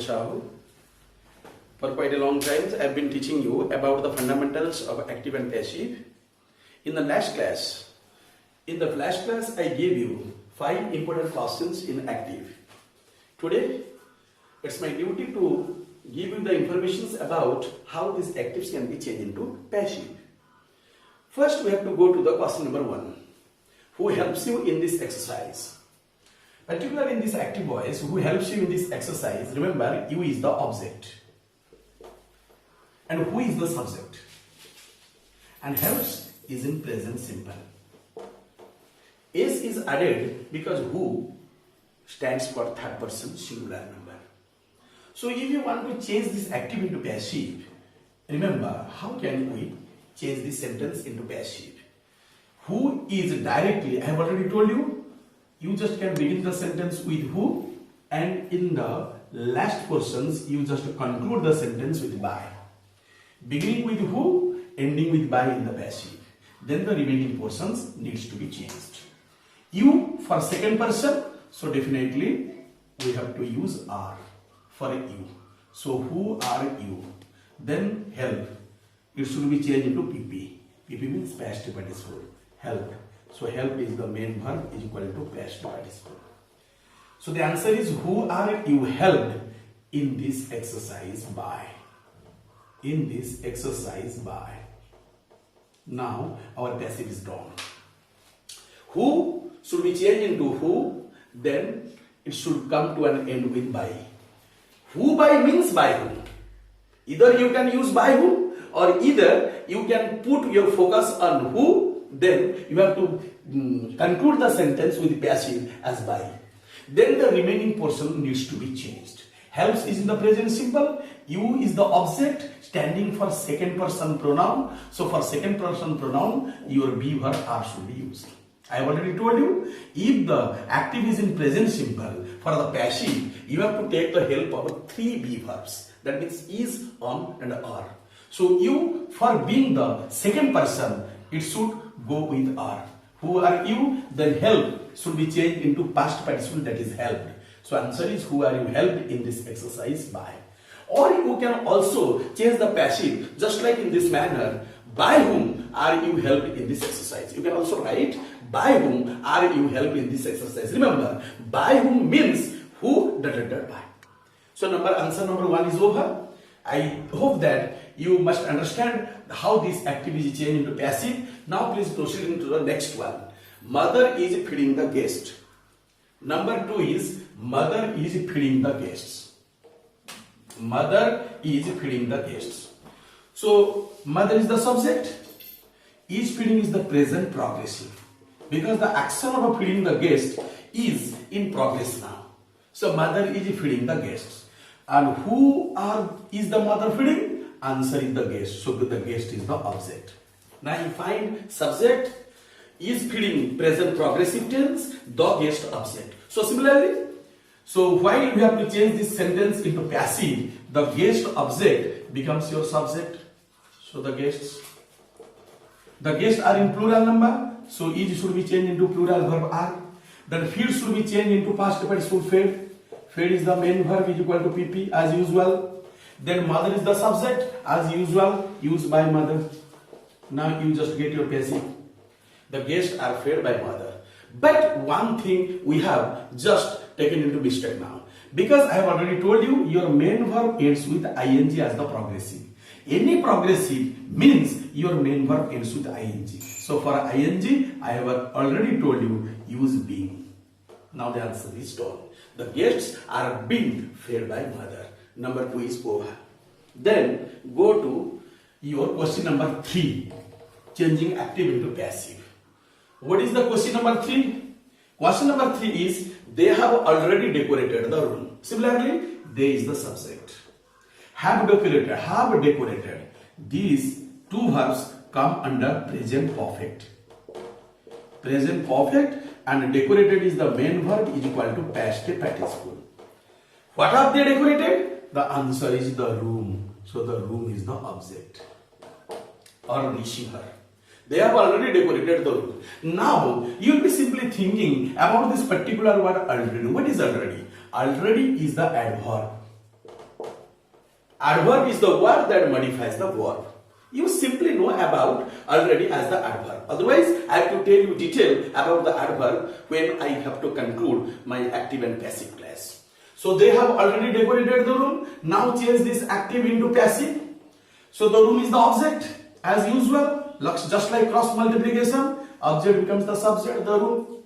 Sahoo. For quite a long time, I have been teaching you about the fundamentals of active and passive. In the last class, I gave you 5 important questions in active. Today, it's my duty to give you the information about how these actives can be changed into passive. First, we have to go to the question number 1. Who helps you in this exercise? Particularly in this active voice, who helps you in this exercise? Remember, you is the object. And who is the subject? And helps is in present simple. S is added because who stands for third person singular number. So if you want to change this active into passive, remember, how can we change this sentence into passive? Who is directly, I have already told you, you just can begin the sentence with who, and in the last portions you just conclude the sentence with by. Beginning with who, ending with by in the passive. Then the remaining portions needs to be changed. You for second person, so definitely we have to use are for you. So who are you? Then help, it should be changed into PP. PP means past participle. Help. So help is the main verb is equal to past participle. So the answer is who are you helped in this exercise by. In this exercise by. Now our passive is done. Who should be changed into who, then it should come to an end with by. Who by means by whom. Either you can use by whom or either you can put your focus on who, then you have to conclude the sentence with passive as by. Then the remaining portion needs to be changed. Helps is in the present simple. You is the object standing for second person pronoun. So for second person pronoun, your be verb are should be used. I have already told you, if the active is in present simple, for the passive, you have to take the help of 3 be verbs. That means is, on and are. So you, for being the second person, it should go with are. Who are you? Then help should be changed into past participle, that is helped. So answer is who are you helped in this exercise by. Or you can also change the passive just like in this manner. By whom are you helped in this exercise? You can also write by whom are you helped in this exercise. Remember, by whom means who by. So answer number 1 is over. I hope that you must understand how this active is changed into passive. Now please proceed into the next one. Mother is feeding the guest. Number 2 is mother is feeding the guests. Mother is feeding the guests. So mother is the subject. Is feeding is the present progressive. Because the action of feeding the guest is in progress now. So mother is feeding the guests. And who is the mother feeding? Answer is the guest. So the guest is the object. Now you find subject is feeding present progressive tense, the guest object. So similarly, so while we have to change this sentence into passive, the guest object becomes your subject. So the guests are in plural number. So is should be changed into plural verb are. Then feed should be changed into past participle fed. Fed is the main verb is equal to PP as usual. Then mother is the subject as usual, used by mother. Now you just get your passive. The guests are fed by mother. But one thing we have just taken into mistake now. Because I have already told you, your main verb ends with ing as the progressive. Any progressive means your main verb ends with ing. So for ing, I have already told you, use being. Now the answer is done. The guests are being fed by mother. Number 2 is over. Then go to your question number 3. Changing active into passive. What is the question number 3? Question number 3 is they have already decorated the room. Similarly, they is the subject. Have decorated. These 2 verbs come under present perfect. Present perfect and decorated is the main verb is equal to past participle. What have they decorated? The answer is the room. So the room is the object or receiver. They have already decorated the room. Now you will be simply thinking about this particular word already. What is already? Already is the adverb. Adverb is the word that modifies the verb. You simply know about already as the adverb. Otherwise, I have to tell you detail about the adverb when I have to conclude my active and passive class. So they have already decorated the room. Now change this active into passive. So the room is the object as usual. Just like cross multiplication, object becomes the subject, the room.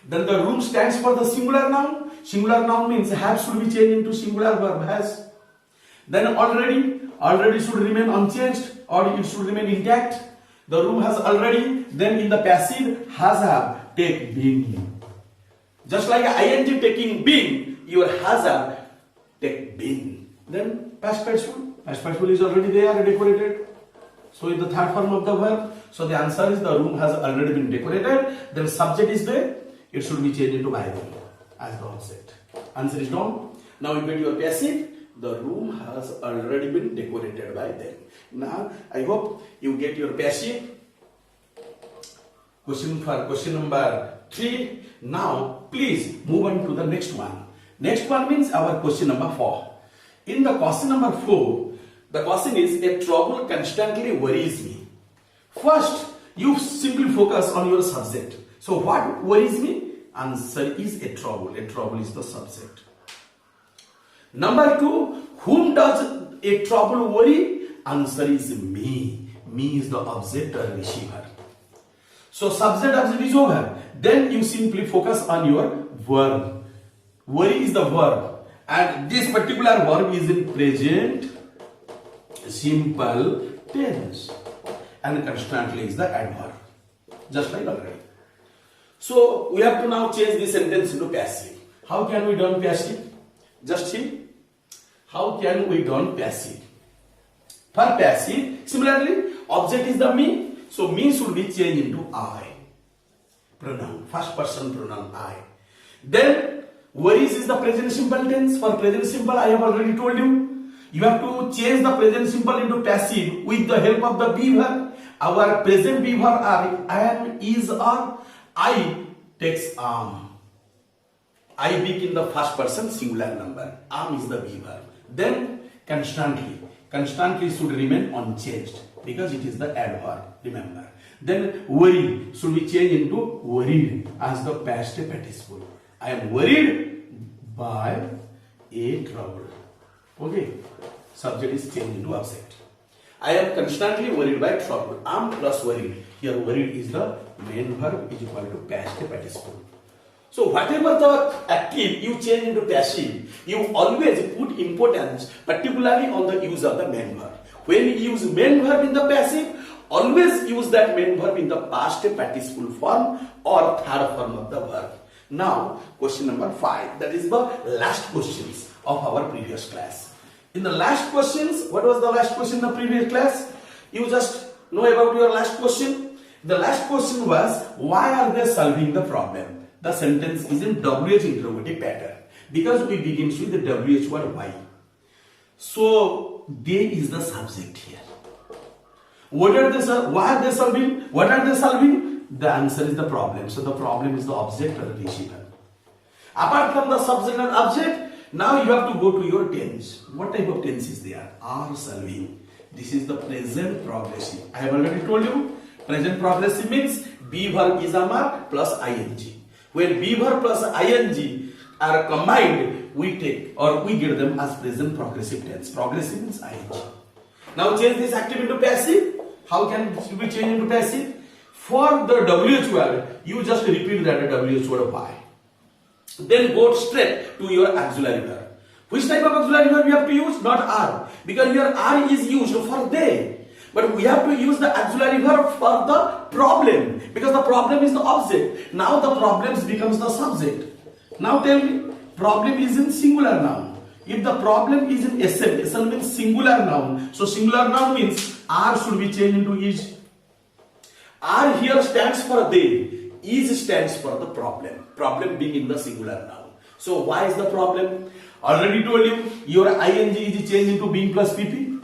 Then the room stands for the singular noun. Singular noun means have should be changed into singular verb has. Then already should remain unchanged or it should remain intact. The room has already. Then in the passive, has have, take been. Just like ing taking been, your has have, take been. Then past participle. Past participle is already there, decorated. So in the third form of the verb. So the answer is the room has already been decorated. Then subject is there. It should be changed into by them as the object. Answer is done. Now you get your passive. The room has already been decorated by them. Now I hope you get your passive. Question number 3. Now please move on to the next one. Next one means our question number 4. In the question number 4, the question is a trouble constantly worries me. First, you simply focus on your subject. So what worries me? Answer is a trouble. A trouble is the subject. Number 2, whom does a trouble worry? Answer is me. Me is the object or receiver. So subject is over. Then you simply focus on your verb. Worry is the verb. And this particular verb is in present simple tense. And constantly is the adverb. Just like already. So we have to now change this sentence into passive. How can we do passive? Just see. How can we do passive? For passive, similarly, object is the me. So me should be changed into I. Pronoun, first person pronoun I. Then worries is the present simple tense. For present simple, I have already told you. You have to change the present simple into passive with the help of the be verb. Our present be verb are am, is, are. I takes am. I begin the first person singular number. Am is the be verb. Then constantly. Constantly should remain unchanged because it is the adverb. Remember. Then worry should be changed into worried as the past participle. I am worried by a trouble. Okay. Subject is changed into object. I am constantly worried by trouble. Am plus worried. Here worried is the main verb is equal to past participle. So whatever the active you change into passive, you always put importance particularly on the use of the main verb. When you use main verb in the passive, always use that main verb in the past participle form or third form of the verb. Now question number 5. That is the last questions of our previous class. In the last questions, what was the last question in the previous class? You just know about your last question. The last question was, why are they solving the problem? The sentence is in WH interrogative pattern because we begin with the WH word why. So they is the subject here. What are they? Why are they solving? What are they solving? The answer is the problem. So the problem is the object or the receiver. Apart from the subject and object, now you have to go to your tense. What type of tense is there? Are solving. This is the present progressive. I have already told you. Present progressive means be verb is am plus ing. When be verb plus ing are combined, we take or we get them as present progressive tense. Progressive means ing. Now change this active into passive. How can we change into passive? For the WH word, you just repeat that WH word why. Then go straight to your auxiliary verb. Which type of auxiliary verb you have to use? Not are. Because your are is used for they. But we have to use the auxiliary verb for the problem. Because the problem is the object. Now the problems becomes the subject. Now tell me, problem is in singular noun. If the problem is in SN means singular noun. So singular noun means are should be changed into is. Are here stands for they. Is stands for the problem. Problem being in the singular noun. So why is the problem? Already told you, your ing is changed into being plus pp.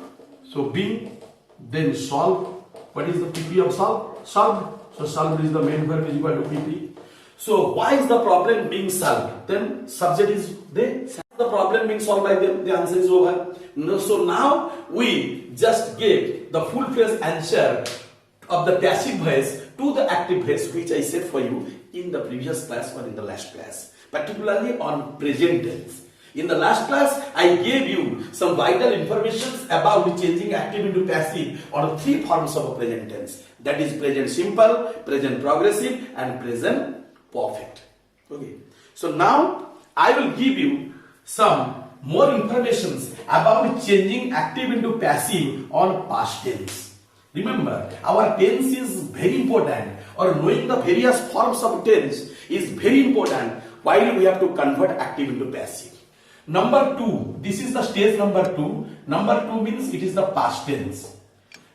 So being, then solve. What is the pp of solve? Solved. So solved is the main verb is equal to pp. So why is the problem being solved? Then subject is they. The problem being solved by them. The answer is over. So now we just get the full-fledged answer of the passive voice to the active voice, which I said for you in the previous class or in the last class, particularly on present tense. In the last class, I gave you some vital information about changing active into passive on 3 forms of present tense. That is present simple, present progressive, and present perfect. Okay. So now I will give you some more information about changing active into passive on past tense. Remember, our tense is very important, or knowing the various forms of tense is very important while we have to convert active into passive. Number 2, this is the stage number 2. Number 2 means it is the past tense.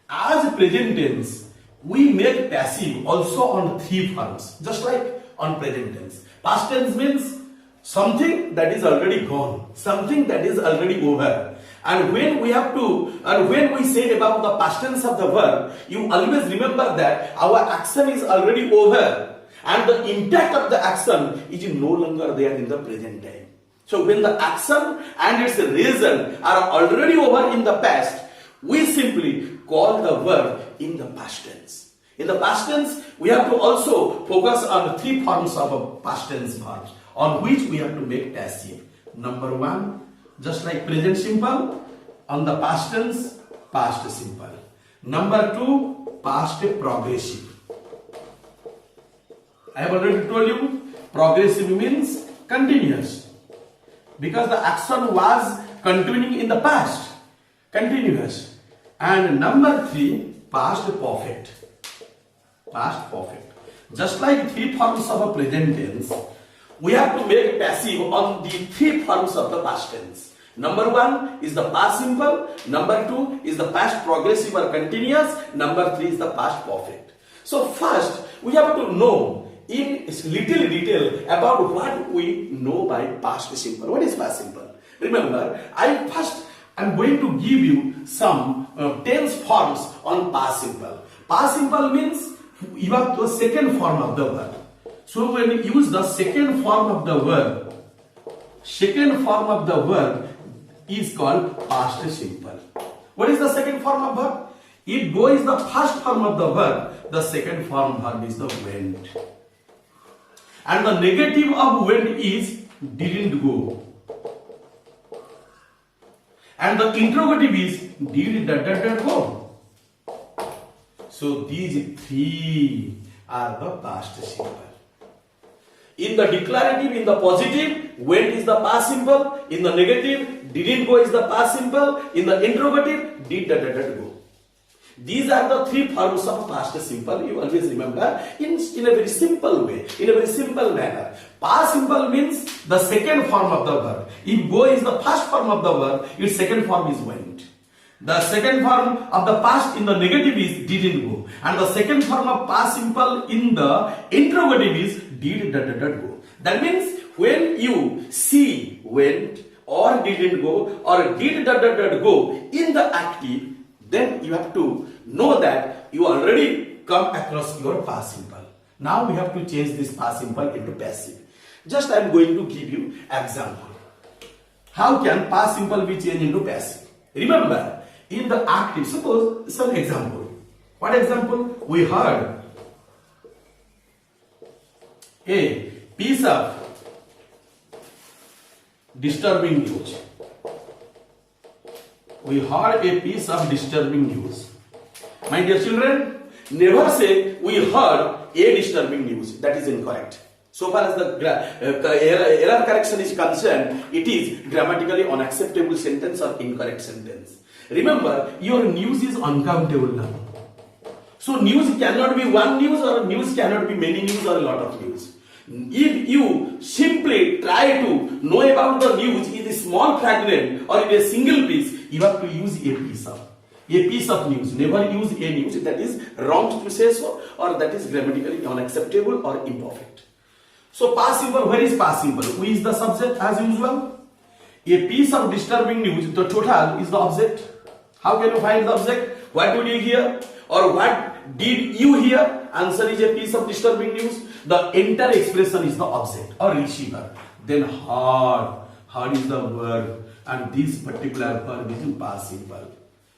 As present tense, we make passive also on 3 forms, just like on present tense. Past tense means something that is already gone, something that is already over. And when we say about the past tense of the verb, you always remember that our action is already over and the impact of the action is no longer there in the present time. So when the action and its result are already over in the past, we simply call the verb in the past tense. In the past tense, we have to also focus on 3 forms of past tense verbs on which we have to make passive. Number 1, just like present simple, on the past tense, past simple. Number 2, past progressive. I have already told you, progressive means continuous, because the action was continuing in the past, continuous. And number 3, past perfect. Past perfect. Just like 3 forms of a present tense, we have to make passive on the 3 forms of the past tense. Number 1 is the past simple, number 2 is the past progressive or continuous, number 3 is the past perfect. So first, we have to know in little detail about what we know by past simple. What is past simple? Remember, I'm going to give you some tense forms on past simple. Past simple means you have the second form of the verb. So when we use the second form of the verb, is called past simple. What is the second form of verb? If go is the first form of the verb, the second form verb is the went. And the negative of went is didn't go. And the interrogative is did go. So these 3 are the past simple. In the declarative, in the positive, went is the past simple. In the negative, didn't go is the past simple. In the interrogative, did go. These are the 3 forms of past simple. You always remember in a very simple way, in a very simple manner. Past simple means the second form of the verb. If go is the first form of the verb, its second form is went. The second form of the past in the negative is didn't go. And the second form of past simple in the interrogative is did go. That means when you see went or didn't go or did go in the active, then you have to know that you already come across your past simple. Now we have to change this past simple into passive. Just I am going to give you example. How can past simple be changed into passive? Remember, in the active, suppose some example. What example? We heard a piece of disturbing news. We heard a piece of disturbing news. My dear children, never say we heard a disturbing news. That is incorrect. So far as the error correction is concerned, it is grammatically unacceptable sentence or incorrect sentence. Remember, your news is uncountable now. So news cannot be one news, or news cannot be many news or a lot of news. If you simply try to know about the news in a small fragment or in a single piece, you have to use a piece of news. Never use a news. That is wrong to say so, or that is grammatically unacceptable or imperfect. So past simple, where is past simple? Who is the subject as usual? A piece of disturbing news, the total is the object. How can you find the object? What did you hear? Or what did you hear? Answer is a piece of disturbing news. The entire expression is the object or receiver. Then heard is the verb. and this particular verb is in past simple.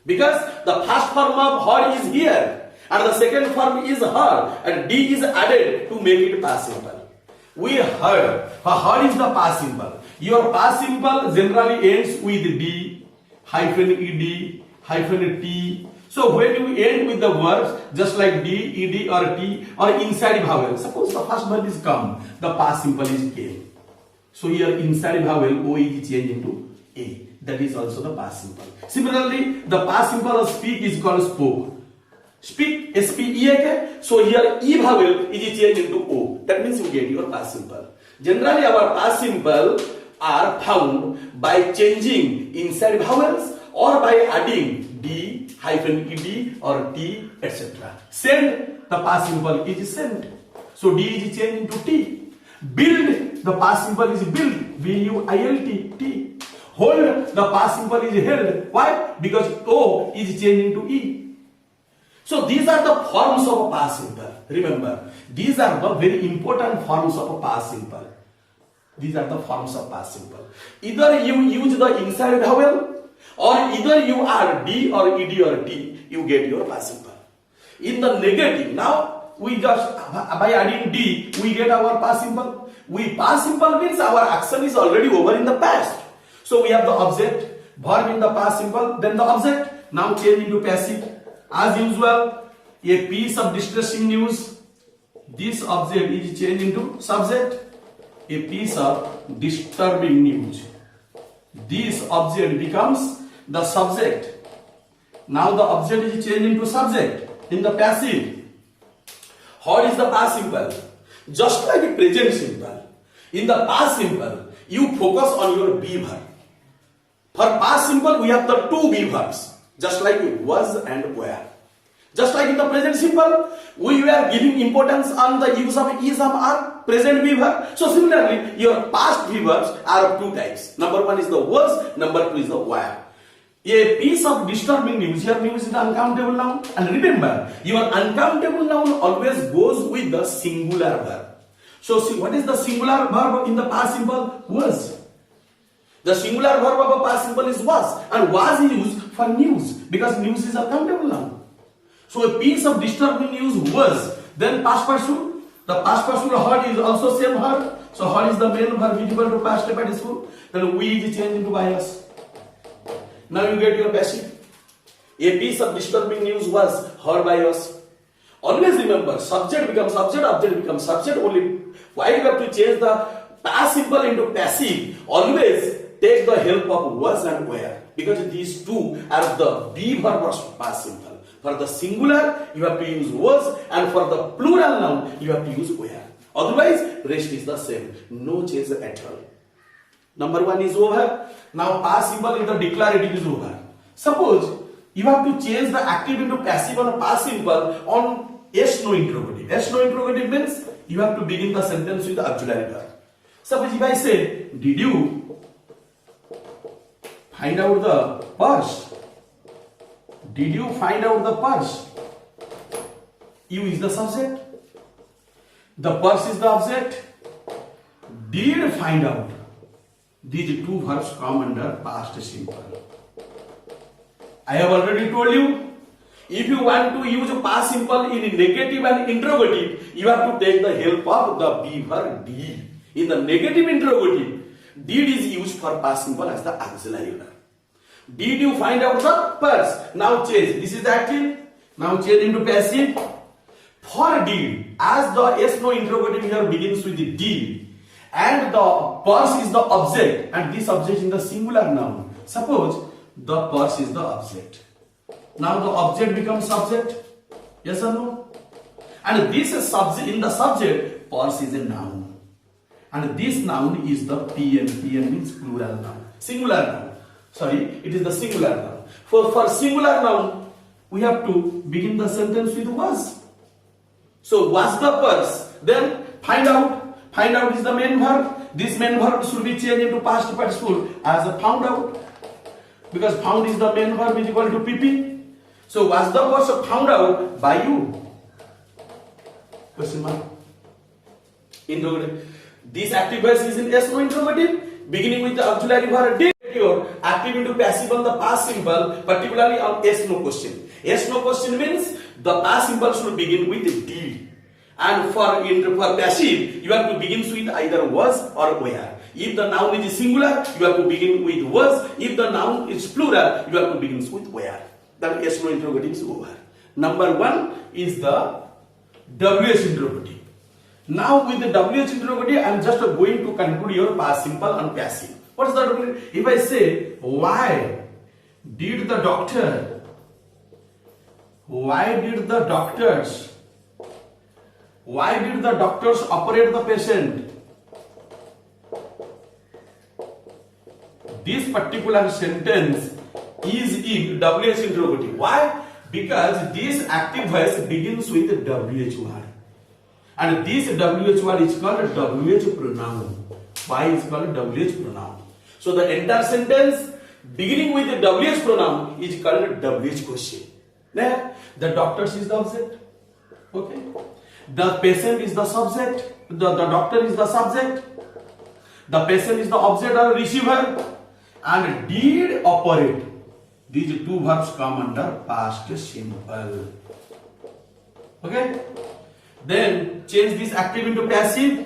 Because the first form of her is here and the second form is her and D is added to make it past simple. We heard. Her is the past simple. Your past simple generally ends with D, hyphen ed, hyphen t. So when you end with the verbs just like D, ed or t or inside vowel, suppose the first verb is come, the past simple is came. So here inside vowel O is changed into A. That is also the past simple. Similarly, the past simple of speak is called spoke. Speak, S-P-E-A-K. So here E vowel is changed into O. That means you get your past simple. Generally, our past simple are found by changing inside vowels or by adding D, hyphen ed or T, etc. Send, the past simple is sent. So D is changed into T. Build, the past simple is build. B-U-I-L-T, T. Hold, the past simple is held. Why? Because O is changed into E. So these are the forms of a past simple. Remember, these are the very important forms of a past simple. These are the forms of past simple. Either you use the inside vowel or either you add D or ed or T, you get your past simple. In the negative, now we just by adding D, we get our past simple. Past simple means our action is already over in the past. So we have the object, verb in the past simple, then the object, now change into passive. As usual, a piece of distressing news, this object is changed into subject. A piece of disturbing news, this object becomes the subject. Now the object is changed into subject in the passive. What is the past simple? Just like a present simple. In the past simple, you focus on your be verb. For past simple, we have the two be verbs, just like was and were. Just like in the present simple, we were giving importance on the use of is of or present be verb. So similarly, your past be verbs are of two types. Number one is the was, number two is the were. A piece of disturbing news, here news is the uncountable noun. And remember, your uncountable noun always goes with the singular verb. So see, what is the singular verb in the past simple? Was. The singular verb of a past simple is was, and was is used for news because news is a countable noun. So a piece of disturbing news was, then past participle. The past participle heard is also same heard. So heard is the main verb visible to past participle. Then we is changed into by us. Now you get your passive. A piece of disturbing news was heard by us. Always remember, subject becomes subject, object becomes subject only. Why you have to change the past simple into passive? Always take the help of was and were, because these two are the be verb of past simple. For the singular, you have to use was, and for the plural noun, you have to use were. Otherwise, rest is the same. No change at all. Number one is over. Now, past simple in the declarative is over. Suppose you have to change the active into passive on a past simple on yes no interrogative. Yes no interrogative means you have to begin the sentence with the auxiliary verb. Suppose if I say, did you find out the purse? Did you find out the purse? You is the subject. The purse is the object. Did find out. These two verbs come under past simple. I have already told you, if you want to use past simple in negative and interrogative, you have to take the help of the be verb did. In the negative interrogative, did is used for past simple as the auxiliary verb. Did you find out the purse? Now change. This is active. Now change into passive. For did, as the yes no interrogative here begins with the did, and the purse is the object, and this object is the singular noun. Suppose the purse is the object. Now the object becomes subject. Yes or no? And this is subject. In the subject, purse is a noun. And this noun is the PN. PN means plural noun. Singular noun. Sorry, it is the singular noun. For singular noun, we have to begin the sentence with was. So was the purse. Then find out. Find out is the main verb. This main verb should be changed into past participle as a found out. Because found is the main verb is equal to PP. So was the purse found out by you? Question mark. Interrogative. This active voice is in yes no interrogative, beginning with the auxiliary verb did. your active into passive on the past simple, particularly on yes no question. Yes no question means the past simple should begin with did. And for passive, you have to begin with either was or were. If the noun is singular, you have to begin with was. If the noun is plural, you have to begin with were. Then yes no interrogative is over. Number 1 is the WH interrogative. Now with the WH interrogative, I am just going to conclude your past simple and passive. What is the WH? If I say, why did the doctors operate the patient? This particular sentence is in WH interrogative. Why? Because this active voice begins with WH word. And this WH word is called WH pronoun. Why is called WH pronoun? So the entire sentence beginning with the WH pronoun is called WH question. There, the doctors is the object. Okay. The patient is the subject. The doctor is the subject. The patient is the object or receiver. And did operate. These two verbs come under past simple. Okay. Then change this active into passive.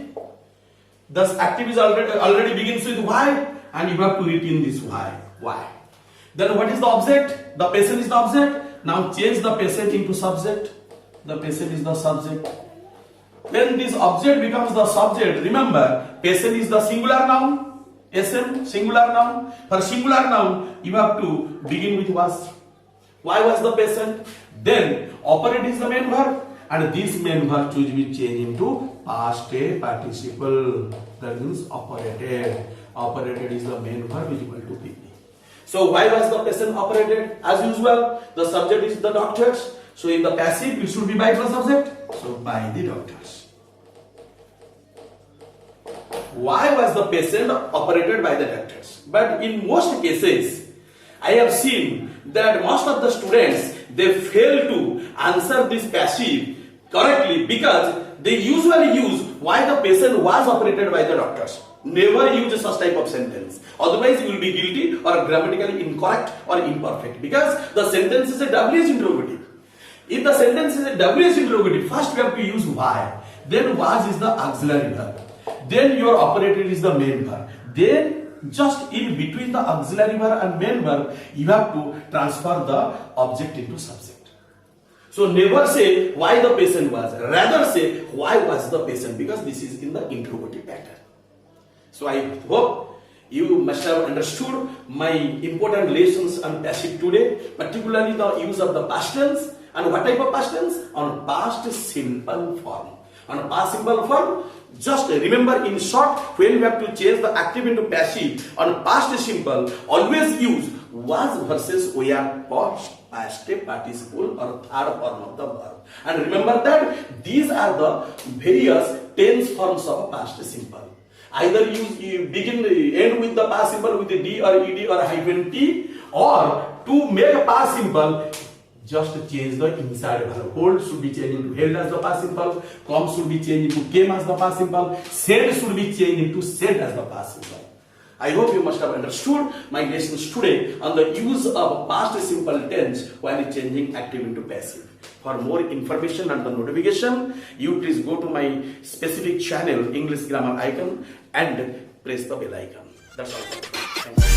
Thus active is already begins with why, and you have to retain this why. Why? Then what is the object? The patient is the object. Now change the patient into subject. The patient is the subject. When this object becomes the subject, remember, patient is the singular noun. SM, singular noun. For singular noun, you have to begin with was. Why was the patient? Then operate is the main verb. And this main verb should be changed into past participle. That means operated. Operated is the main verb is equal to PP. So why was the patient operated? As usual, the subject is the doctors. So in the passive, it should be by the subject. So by the doctors. Why was the patient operated by the doctors? But in most cases, I have seen that most of the students, they fail to answer this passive correctly because they usually use why the patient was operated by the doctors. Never use such type of sentence. Otherwise, you will be guilty or grammatically incorrect or imperfect because the sentence is a WH interrogative. If the sentence is a WH interrogative, first we have to use why. Then was is the auxiliary verb. Then your operator is the main verb. Then just in between the auxiliary verb and main verb, you have to transfer the object into subject. So never say why the patient was, rather say why was the patient, because this is in the interrogative pattern. So I hope you must have understood my important lessons on passive today, particularly the use of the past tense. And what type of past tense? On past simple form. On past simple form, just remember in short, when you have to change the active into passive on past simple, always use was versus were for past participle or third form of the verb. And remember that these are the various tense forms of past simple. Either you end with the past simple with the D or ED or hyphen T, or to make a past simple, just change the inside verb. Hold should be changed into held as the past simple. Come should be changed into came as the past simple. Said should be changed into said as the past simple. I hope you must have understood my lessons today on the use of past simple tense while changing active into passive. For more information and the notification, you please go to my specific channel, English Grammar Icon, and press the bell icon. That's all. Thank you.